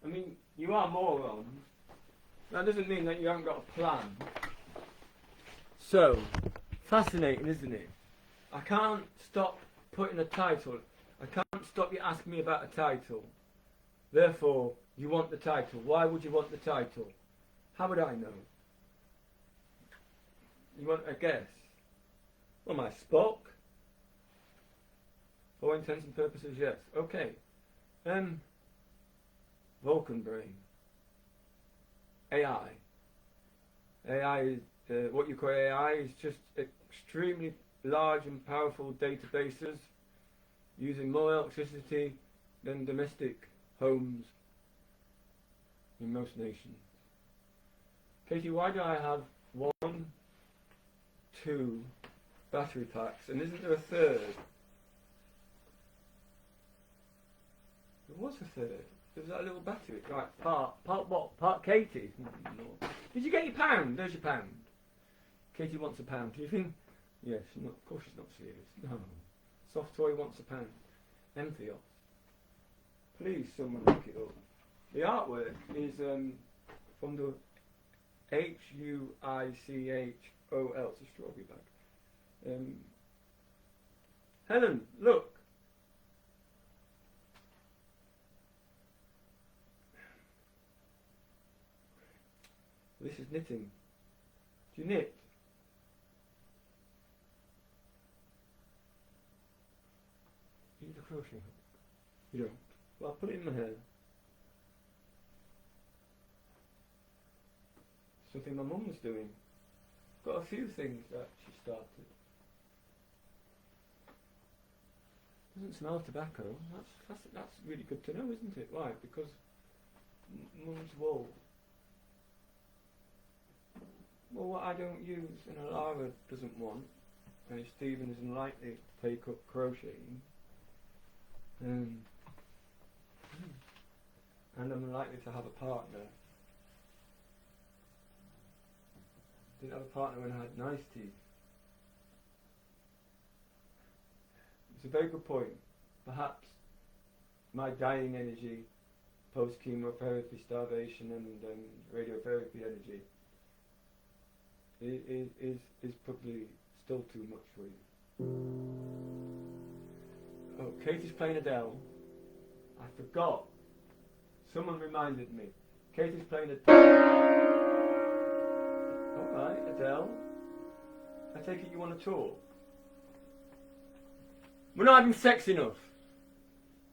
I mean, you are morons. That doesn't mean that you haven't got a plan. So, fascinating, isn't it? I can't stop putting a title. I can't stop you asking me about a title. Therefore, you want the title. Why would you want the title? How would I know? You want a guess? Well, am I Spock? For all intents and purposes, yes. Okay. Vulcan brain. AI. AI is, what you call AI is just extremely large and powerful databases using more electricity than domestic homes in most nations. Katie, why do I have 1, 2 battery packs and isn't there a third? There was a third. There was that little battery. Right, part what? Part Katie? No. Did you get your pound? There's your pound. Katie wants a pound. Do you think? Yes, of course she's not serious. No. Soft toy wants a pound. Emphios. Please, someone look it up. The artwork is from the HUICHOL. It's a strawberry bag. Helen, look. This is knitting. Do you knit? Do you use a crochet hook? You don't? Well, I'll put it in my hair. Something my mum was doing. Got a few things that she started. Doesn't smell of tobacco. That's really good to know, isn't it? Why? Because mum's wool. Well, what I don't use and Alara doesn't want, and Stephen is unlikely to take up crocheting, and I'm unlikely to have a partner. Didn't have a partner when I had nice teeth. It's a very good point. Perhaps my dying energy, post-chemotherapy, starvation and radiotherapy energy is probably still too much for you. Oh, Katie's playing Adele. I forgot. Someone reminded me. Katie's playing Adele. Alright, Adele. I take it you want to talk? We're not having sex enough.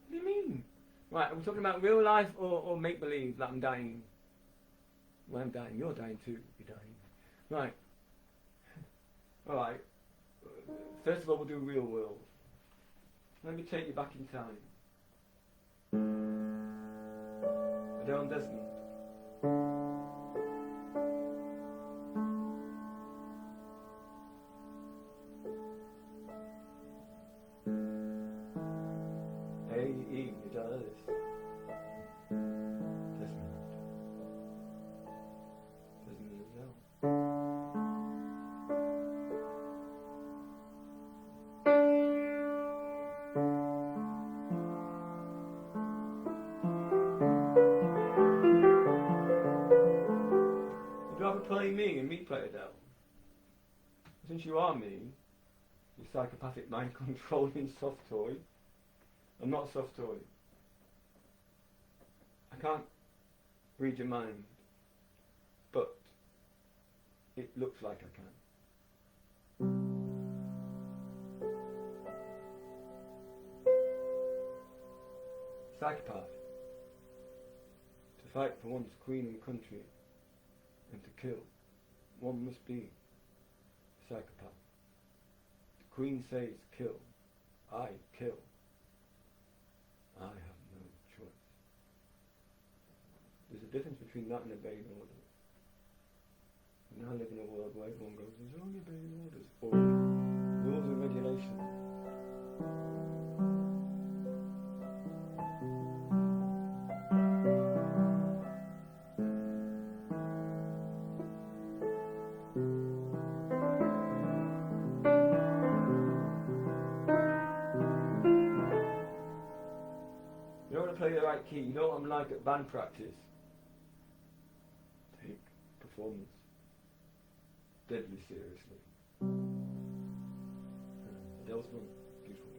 What do you mean? Right, are we talking about real life or make-believe that I'm dying? Well, I'm dying. You're dying too. You're dying. Right. Alright. First of all, we'll do real world. Let me take you back in time. Adele and Desmond. A.E. does. Desmond. Desmond and Adele. Would you rather play me and me play Adele? Since you are me, you psychopathic mind controlling soft toy. I'm not a soft toy. I can't read your mind, but it looks like I can. Psychopath. To fight for one's queen and country and to kill, one must be a psychopath. The queen says kill. I kill. I have no choice. There's a difference between that and obeying orders. We now live in a world where everyone goes, there's only obeying orders, or rules and regulations. Play the right key. You know what I'm like at band practice? Take performance deadly seriously. Adele's one, beautiful.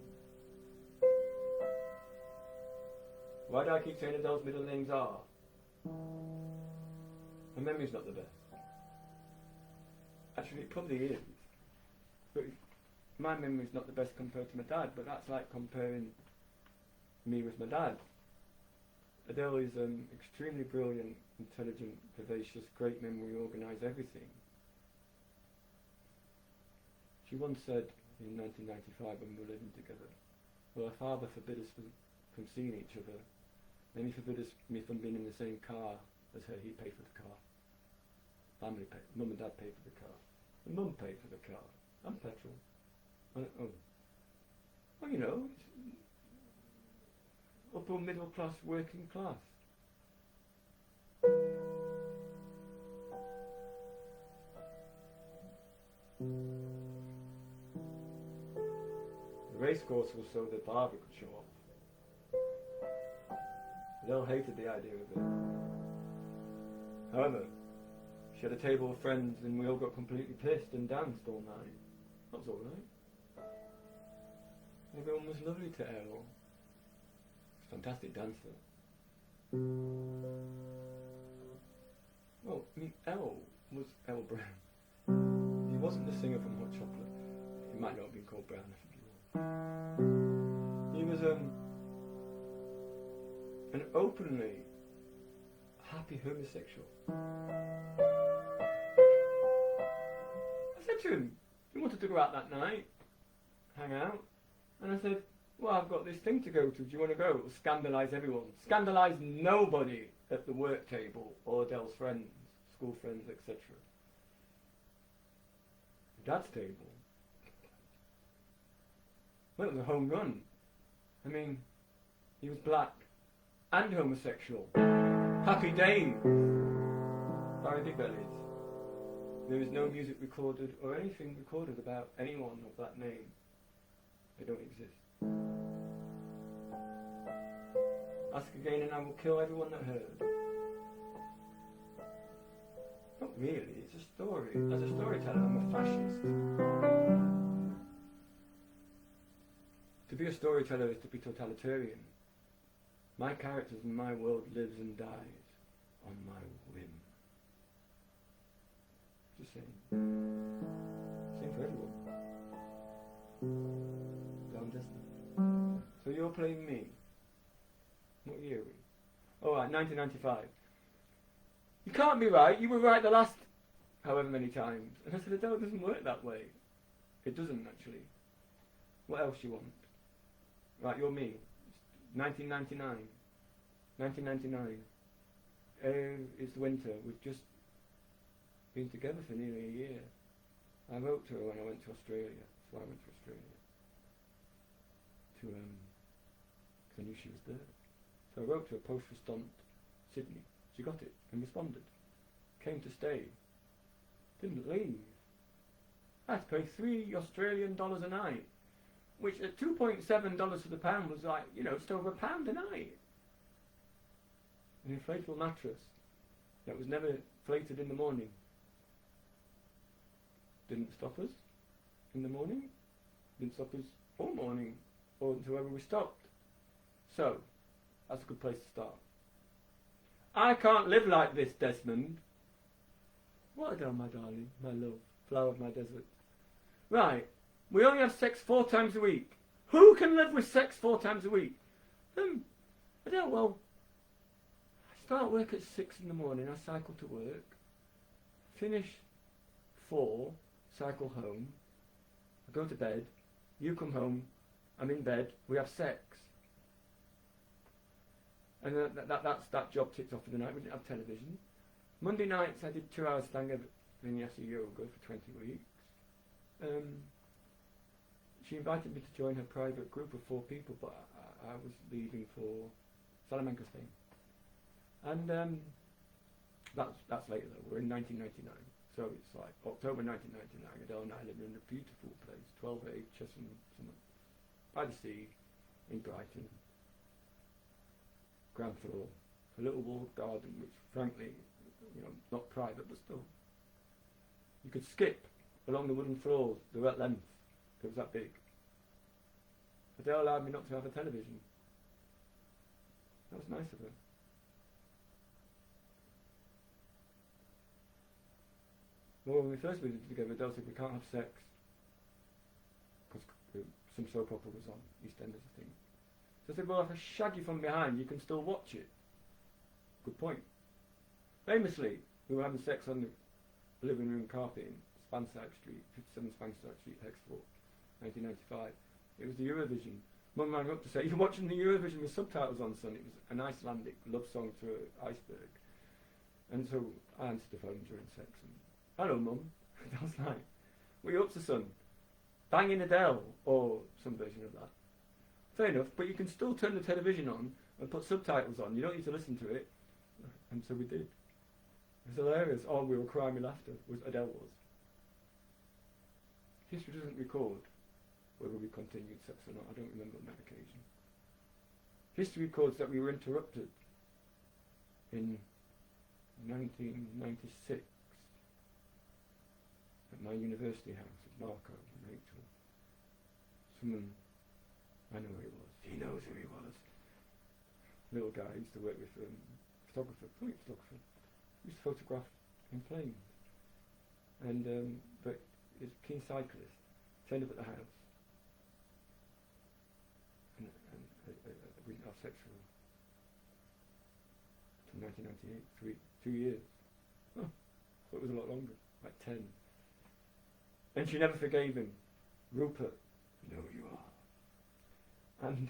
Why do I keep saying Adele's middle names are? My memory's not the best. Actually, it probably is. But my memory's not the best compared to my dad, but that's like comparing me with my dad. Adele is extremely brilliant, intelligent, vivacious, great memory, organise everything. She once said in 1995 when we were living together, well, our father forbid us from seeing each other, then he forbid me from being in the same car as her. He paid for the car. Family paid. Mum and dad paid for the car. And Mum paid for the car. And petrol. Well, you know, upper middle class, working class. The racecourse was so that Barbie could show up. Adele hated the idea of it. However, she had a table of friends and we all got completely pissed and danced all night. That was alright. Everyone was lovely to Elle. Fantastic dancer. Well, I mean, Elle was Elle Brown. He wasn't the singer from Hot Chocolate. He might not have been called Brown, I think he was. He was an openly happy homosexual. I said to him, he wanted to go out that night, hang out, and I said, well, I've got this thing to go to, do you want to go? It will scandalise everyone. Scandalise nobody at the work table or Adele's friends, school friends, etc. Dad's table. Well, it was a home run. I mean, he was black and homosexual. Happy days. Barry Big Bellies. There is no music recorded or anything recorded about anyone of that name. They don't exist. Ask again and I will kill everyone that heard. Not really, it's a story. As a storyteller, I'm a fascist. To be a storyteller is to be totalitarian. My characters and my world lives and dies on my whim. Just saying. Same for everyone. Down Desmond. So you're playing me. What year are we? Oh, right, 1995. You can't be right. You were right the last however many times. And I said, Adele, it doesn't work that way. It doesn't, actually. What else you want? Right, you're me. 1999. 1999. It's winter. We've just been together for nearly a year. I wrote to her when I went to Australia. That's why I went to Australia. Because I knew she was there. So I wrote to her, post restant, Sydney. She got it and responded. Came to stay. Didn't leave. I had to pay $3 Australian a night, which at $2.7 to the pound was like, you know, just over £1 a night. An inflatable mattress that was never inflated in the morning. Didn't stop us in the morning. Didn't stop us all morning or until ever we stopped. So, that's a good place to start. I can't live like this, Desmond. What Adele, my darling, my love, flower of my desert. Right, we only have sex 4 times a week. Who can live with sex 4 times a week? Adele, well, I start work at 6 in the morning, I cycle to work, finish 4, cycle home, I go to bed, you come home, I'm in bed, we have sex. And that's that job ticked off for the night. We didn't have television. Monday nights I did 2 hours Stanga Vinyasa yoga for 20 weeks. She invited me to join her private group of 4 people, but I was leaving for Salamanca, Spain. And that's later though. We're in 1999. So it's like October 1999. Adele and I live in a beautiful place, 12A Chesham Summit, by the sea, in Brighton. ground floor, a little walled garden, which frankly, not private, but still. You could skip along the wooden floors, they were at length, it was that big. Adele allowed me not to have a television. That was nice of her. Well, when we first moved together, Adele said we can't have sex because some soap opera was on, EastEnders, I think. So I said, well, if I shag you from behind, you can still watch it. Good point. Famously, we were having sex on the living room carpet in Spanside Street, 57 Spanside Street, Hexford, 1995. It was the Eurovision. Mum rang up to say, you're watching the Eurovision with subtitles on, son. It was an Icelandic love song to an iceberg. And so I answered the phone during sex. And, hello, Mum. That was like, what are you up to, son? Banging Adele, or some version of that. Fair enough, but you can still turn the television on and put subtitles on. You don't need to listen to it. And so we did. It was hilarious. Oh, we were crying with laughter, Adele was. History doesn't record whether we continued sex or not. I don't remember on that occasion. History records that we were interrupted in 1996 at my university house with Marco and Rachel. Someone, I know who he was. He knows who he was. Little guy, used to work with photographer, brilliant photographer. He used to photograph in planes. And but he's a keen cyclist. Turned up at the house. And we didn't have sex for 1998, 2 years. Oh, thought it was a lot longer, like 10. And she never forgave him. Rupert, you know who you are. And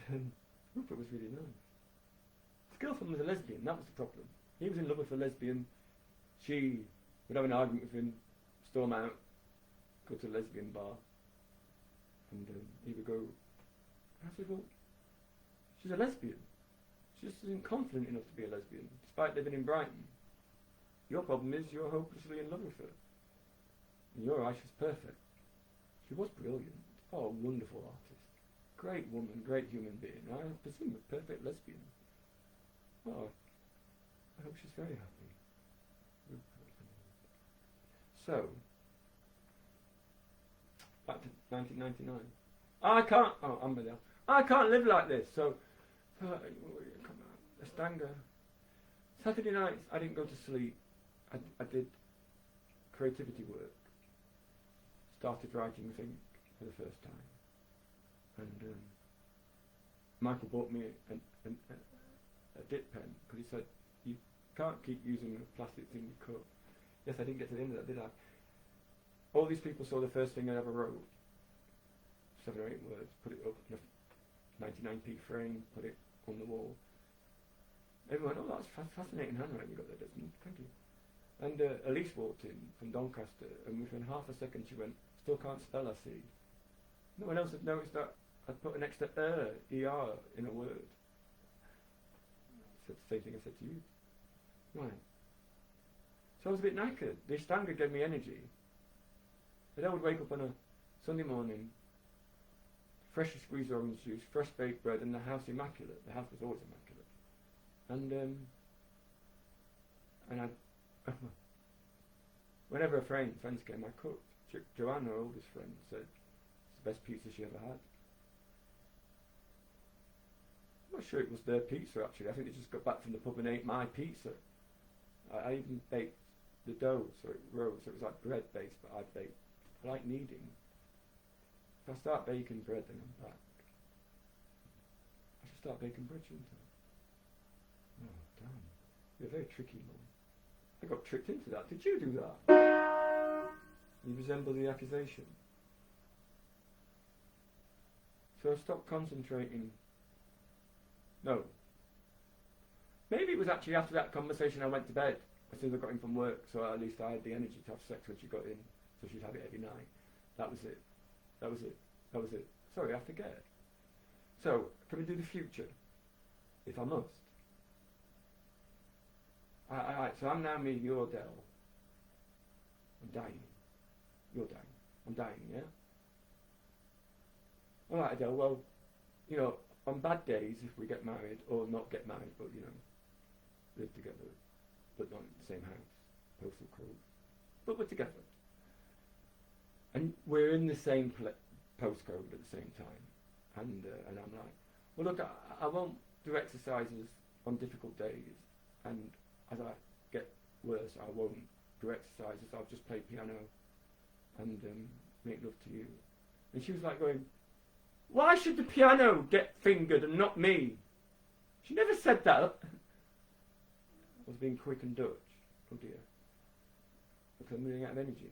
Rupert was really nice. His girlfriend was a lesbian, that was the problem. He was in love with a lesbian. She would have an argument with him, storm out, go to a lesbian bar, and he would go, I said, well, she's a lesbian. She just isn't confident enough to be a lesbian, despite living in Brighton. Your problem is you're hopelessly in love with her. In your eyes, she's perfect. She was brilliant. Oh, a wonderful artist. Great woman, great human being. I presume a perfect lesbian. Oh, I hope she's very happy. So, back to 1999. I can't live like this. So, come on, Estanga. Saturday nights, I didn't go to sleep. I did creativity work. Started writing things for the first time. And Michael bought me a dip pen because he said, you can't keep using the plastic thing you cut. Yes, I didn't get to the end of that, did I? All these people saw the first thing I ever wrote. 7 or 8 words, put it up in a 99p frame, put it on the wall. Everyone went, oh, that's fascinating handwriting you got there, Desmond. Thank you. And Elise walked in from Doncaster, and within half a second she went, still can't spell, I see. No one else had noticed that I'd put an extra ER in a word. I said the same thing I said to you. Right. So I was a bit knackered. The Estanga gave me energy. But I would wake up on a Sunday morning, freshly squeezed orange juice, fresh baked bread, and the house immaculate. The house was always immaculate. And I, whenever friends came, I cooked. Joanne, her oldest friend, said it's the best pizza she ever had. I'm not sure it was their pizza actually. I think they just got back from the pub and ate my pizza. I even baked the dough so it rose. So it was like bread based, but I baked. I like kneading. If I start baking bread, then I'm back. I should start baking bread, shouldn't I? Oh, damn. You're very tricky, Mum. I got tricked into that. Did you do that? You resemble the accusation. So I stopped concentrating. No. Maybe it was actually after that conversation I went to bed as soon as I got in from work, so at least I had the energy to have sex when she got in, so she'd have it every night. That was it. That was it. That was it. Sorry, I forget. So, can we do the future? If I must. Alright, so I'm now me, you're Dell. I'm dying. You're dying. I'm dying, yeah? Alright, Adele, well, on bad days, if we get married, or not get married, but you know, live together, but not in the same house, postal code, but we're together, and we're in the same postcode at the same time, and I'm like, well, look, I won't do exercises on difficult days, and as I get worse, I won't do exercises. I'll just play piano and make love to you. And she was like going, why should the piano get fingered and not me? She never said that. I was being quick and Dutch. Oh dear. Look, I'm running out of energy.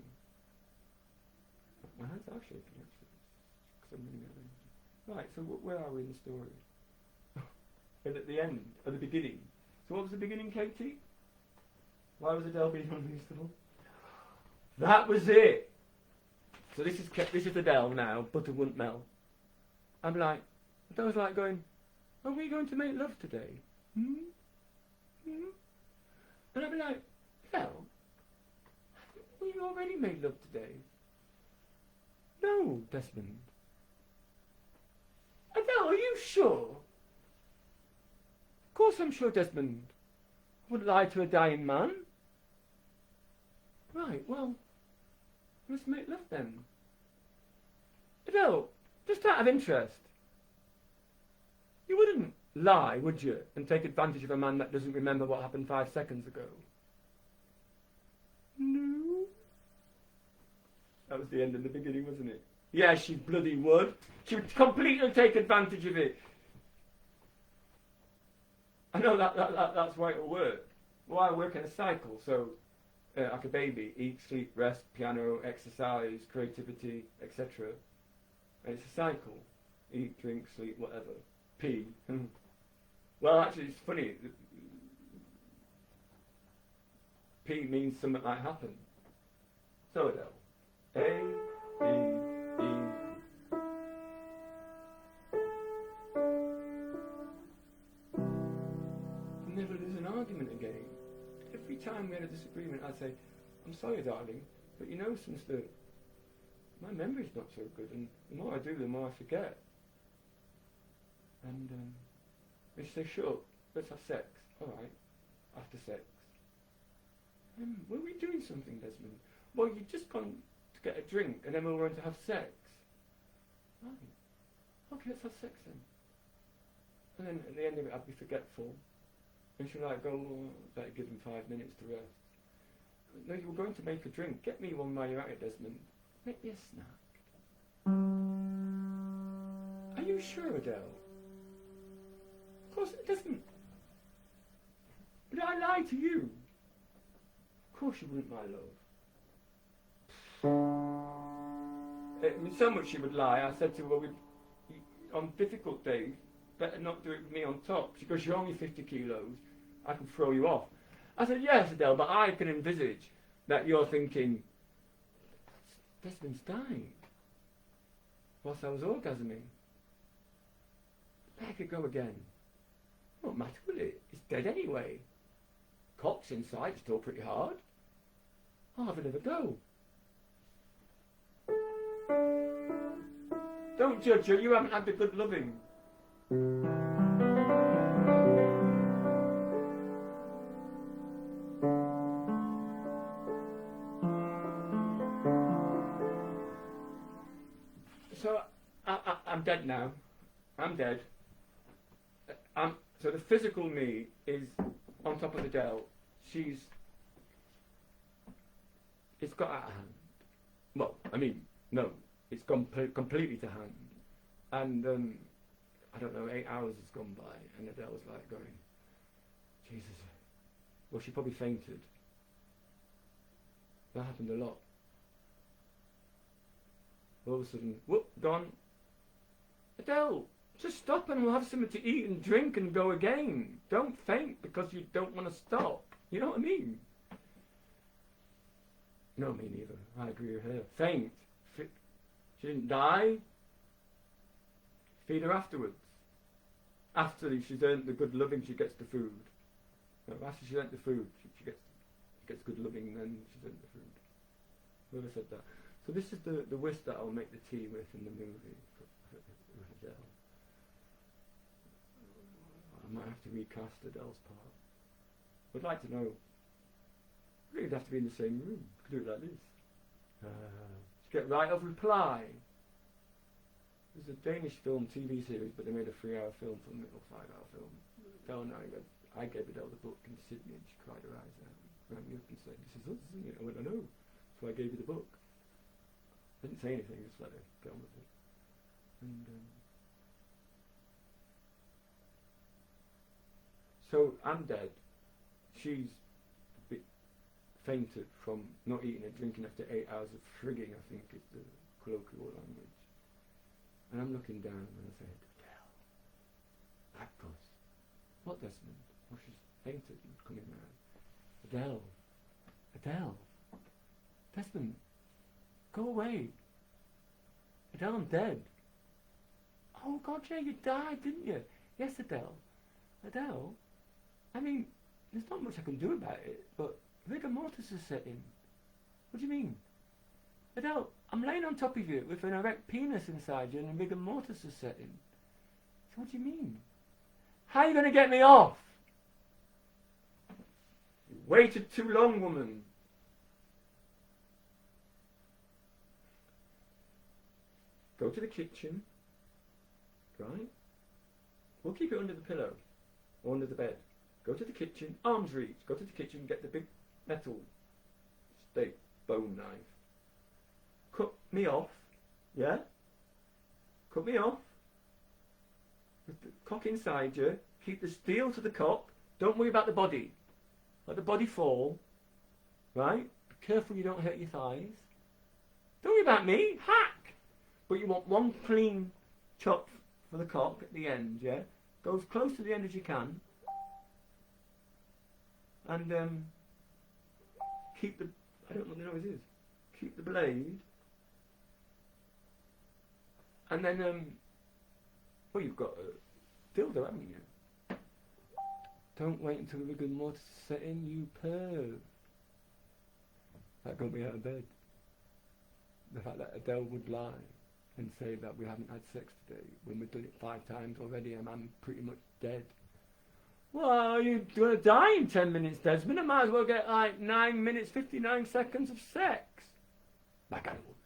My hands are shaking actually, because I'm running out of energy. Right, so where are we in the story? And at the end, at the beginning. So what was the beginning, Katie? Why was Adele being unreasonable? That was it. So this is Adele now, butter wouldn't melt. I'm like, Adele's like going, are we going to make love today? Hmm? Hmm? And I'd be like, Adele, we already made love today. No, Desmond. Adele, are you sure? Of course I'm sure, Desmond. I wouldn't lie to a dying man. Right, well, let's make love then. Adele, just out of interest, you wouldn't lie, would you, and take advantage of a man that doesn't remember what happened 5 seconds ago? No. That was the end and the beginning, wasn't it? Yeah, she bloody would. She would completely take advantage of it. I know that's why it'll work. Well, I work in a cycle, so like a baby, eat, sleep, rest, piano, exercise, creativity, etc. And it's a cycle. Eat, drink, sleep, whatever. Pee. Well, actually, it's funny. P means something like happen. So Adele. A, B, E. Never lose an argument again. Every time we had a disagreement, I'd say, I'm sorry, darling, but you know, since my memory's not so good, and the more I do, the more I forget. And they say, sure, let's have sex. All right, after sex. Were we doing something, Desmond? Well, you'd just gone to get a drink, and then we were going to have sex. Right. Okay, let's have sex then. And then at the end of it, I'd be forgetful. And she'd like go, oh, better give him 5 minutes to rest. No, you were going to make a drink. Get me one while you're at it, Desmond. Make me a snack. Are you sure, Adele? Of course it doesn't. Did I lie to you? Of course you wouldn't, my love. I mean, so much she would lie. I said to her, well, on difficult days, better not do it with me on top. She goes, you're only 50 kilos. I can throw you off. I said, yes, Adele, but I can envisage that you're thinking, Desmond's dying whilst I was orgasming. Let it go again. Won't matter, will it? It's dead anyway. Cock's inside, still pretty hard. I'll have another go. Don't judge her, you haven't had the good loving. So, I'm dead now. I'm dead. So the physical me is on top of Adele. It's got out of hand. Well, I mean, no, it's gone completely to hand. And I don't know, 8 hours has gone by, and Adele's like going, Jesus. Well, she probably fainted. That happened a lot. All of a sudden, whoop, gone. Adele, just stop and we'll have something to eat and drink and go again. Don't faint because you don't want to stop. You know what I mean? No, me neither. I agree with her. Faint. She didn't die. Feed her afterwards. After she's earned the good loving, she gets the food. No, after she's earned the food, she gets good loving, then she's earned the food. Whoever said that? So this is the whisk that I'll make the tea with in the movie with Adele. I might have to recast Adele's part. I'd like to know. I think it'd have to be in the same room. Could do it like this. Just get right of reply. There's a Danish film TV series, but they made a 3-hour film from it, or 5-hour film. Adele and I gave Adele the book in Sydney, and she cried her eyes out. Rang me up and said, "This is us, isn't it?" I went, "I know." So I gave you the book. I didn't say anything, just let her get on with it. And so I'm dead. She's a bit fainted from not eating and drinking after 8 hours of frigging, I think is the colloquial language. And I'm looking down and I said, "Adele, Blackpuss." "What, Desmond?" "Oh, she's fainted and coming round." "Adele, Adele, Desmond, go away. Adele, I'm dead." "Oh God, Jay, you died, didn't you?" "Yes, Adele. Adele, I mean, there's not much I can do about it, but rigor mortis is set in." "What do you mean?" "Adele, I'm laying on top of you with an erect penis inside you and rigor mortis is set in." "So what do you mean?" "How are you going to get me off?" "You waited too long, woman." "Go to the kitchen, right? We'll keep it under the pillow or under the bed. Go to the kitchen, arm's reach. Go to the kitchen, get the big metal steak bone knife. Cut me off, yeah? Cut me off. With the cock inside you. Keep the steel to the cock. Don't worry about the body. Let the body fall, right? Be careful you don't hurt your thighs. Don't worry about me. Hack! But you want one clean chop for the cock at the end, yeah? Go as close to the end as you can. And keep the, I don't know what the noise is. Keep the blade. And then, well, you've got a dildo, haven't you? Don't wait until the rigor mortis is set in, you perv. That got me out of bed. The fact that Adele would lie and say that we haven't had sex today when we've done it 5 times already and I'm pretty much dead. Well, you're going to die in 10 minutes, Desmond. I might as well get like 9 minutes, 59 seconds of sex. Like I would.